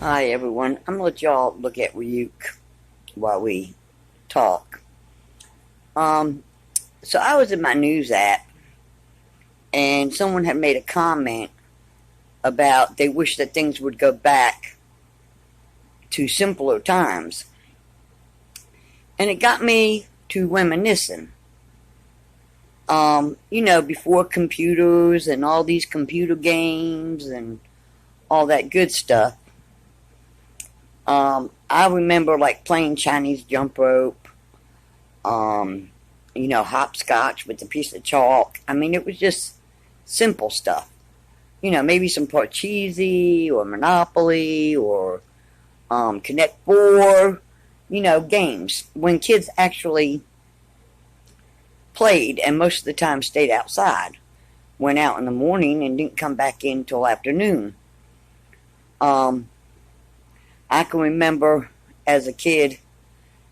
Hi everyone, I'm gonna let y'all look at Ryuk while we talk. Um, so I was in my news app and someone had made a comment about they wish that things would go back to simpler times. And it got me to reminiscing. Before computers and all these computer games and all that good stuff. I remember like playing Chinese jump rope, hopscotch with a piece of chalk. I mean, it was just simple stuff. Maybe some Parcheesi or Monopoly or Connect Four, games. When kids actually played and most of the time stayed outside, went out in the morning and didn't come back in till afternoon. I can remember as a kid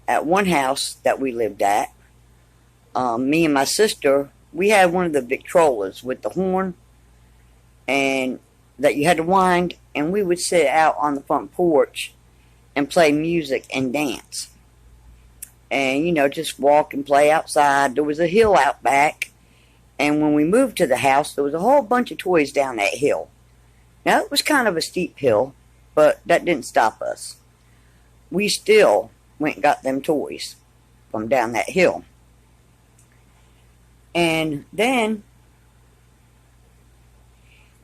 at one house that we lived at, me and my sister, we had one of the Victrolas with the horn and that you had to wind, and we would sit out on the front porch and play music and dance. And, just walk and play outside. There was a hill out back, and when we moved to the house, there was a whole bunch of toys down that hill. Now, it was kind of a steep hill, but that didn't stop us. We still went and got them toys from down that hill. And then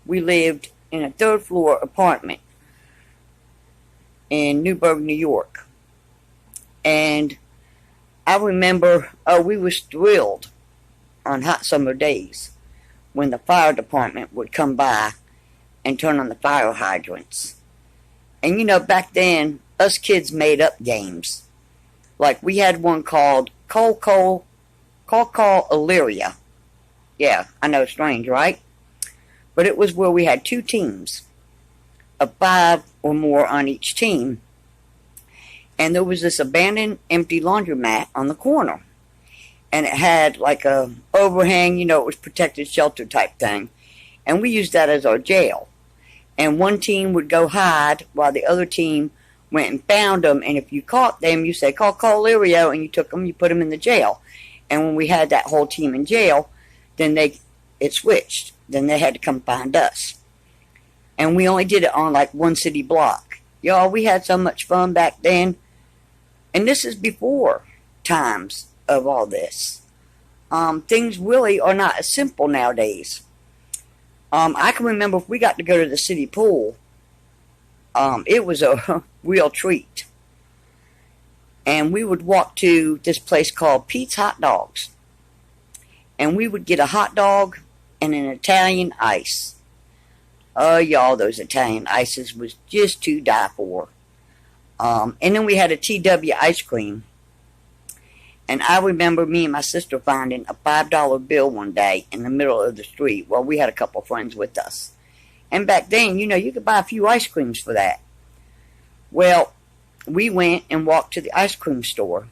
we lived in a third floor apartment in Newburgh, New York. And I remember, we was thrilled on hot summer days when the fire department would come by and turn on the fire hydrants. And back then, us kids made up games. Like we had one called Call Illyria. Yeah, I know, strange, right? But it was where we had two teams of 5 or more on each team. And there was this abandoned empty laundromat on the corner. And it had like a overhang, it was protected shelter type thing. And we used that as our jail. And one team would go hide while the other team went and found them. And if you caught them, you said, call Lirio, and you took them, you put them in the jail. And when we had that whole team in jail, then it switched. Then they had to come find us. And we only did it on like one city block. Y'all, we had so much fun back then. And this is before times of all this. Things really are not as simple nowadays. I can remember if we got to go to the city pool, it was a real treat. And we would walk to this place called Pete's Hot Dogs. And we would get a hot dog and an Italian ice. Oh, y'all, those Italian ices was just to die for. And then we had a TW ice cream. And I remember me and my sister finding a $5 bill one day in the middle of the street. Well, we had a couple of friends with us. And back then, you could buy a few ice creams for that. Well, we went and walked to the ice cream store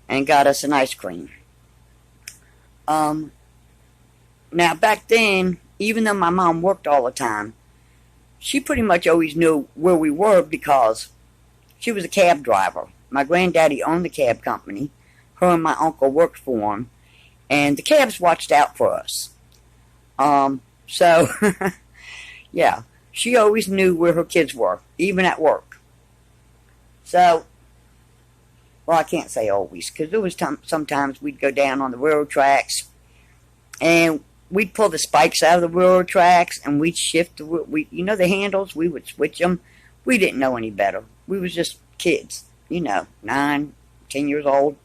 and got us an ice cream. Now, back then, even though my mom worked all the time, she pretty much always knew where we were because she was a cab driver. My granddaddy owned the cab company. Her and my uncle worked for him. And the cabs watched out for us. Yeah, she always knew where her kids were, even at work. So, well, I can't say always, because there was sometimes we'd go down on the railroad tracks, and we'd pull the spikes out of the railroad tracks, and we'd shift the handles, we would switch them. We didn't know any better. We was just kids, 9, 10 years old.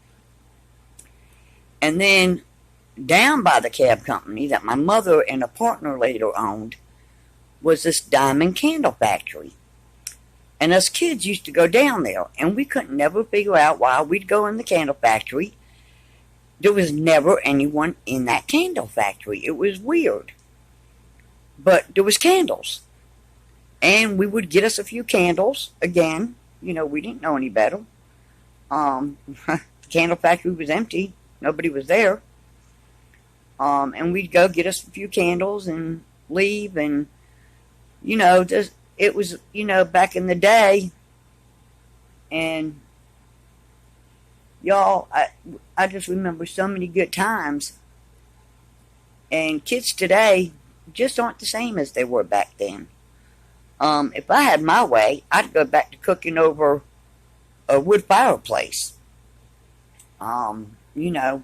And then down by the cab company that my mother and a partner later owned was this diamond candle factory. And us kids used to go down there, and we couldn't never figure out why we'd go in the candle factory. There was never anyone in that candle factory. It was weird. But there was candles. And we would get us a few candles. Again, we didn't know any better. The candle factory was empty. Nobody was there. And we'd go get us a few candles and leave. And, just it was, back in the day. And y'all, I just remember so many good times. And kids today just aren't the same as they were back then. If I had my way, I'd go back to cooking over a wood fireplace, you know,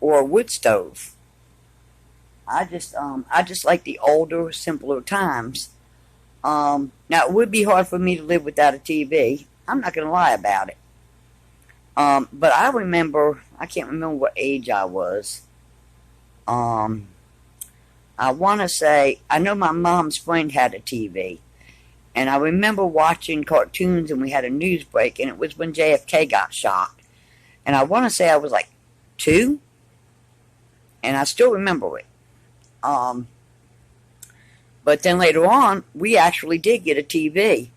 or a wood stove. I just like the older, simpler times. Now it would be hard for me to live without a TV. I'm not gonna lie about it. But I remember, I can't remember what age I was. Um, I want to say, I know my mom's friend had a TV. And I remember watching cartoons and we had a news break and it was when JFK got shot. And I want to say I was like 2 and I still remember it. Um, but then later on, we actually did get a TV.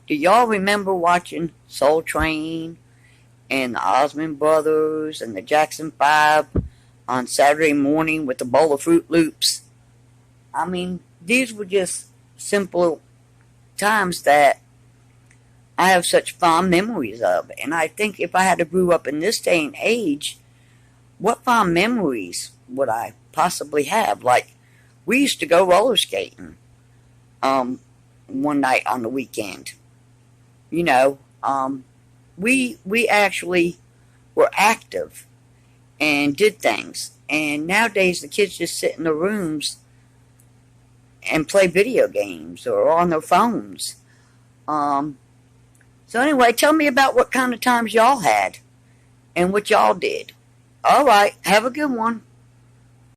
Do y'all remember watching Soul Train and the Osmond Brothers and the Jackson 5 on Saturday morning with a bowl of Fruit Loops? I mean, these were just simple times that I have such fond memories of. And I think if I had to grew up in this day and age, what fond memories would I possibly have? Like, we used to go roller skating one night on the weekend. You know, we actually were active and did things. And nowadays the kids just sit in their rooms and play video games or on their phones. So anyway, tell me about what kind of times y'all had and what y'all did. All right, have a good one.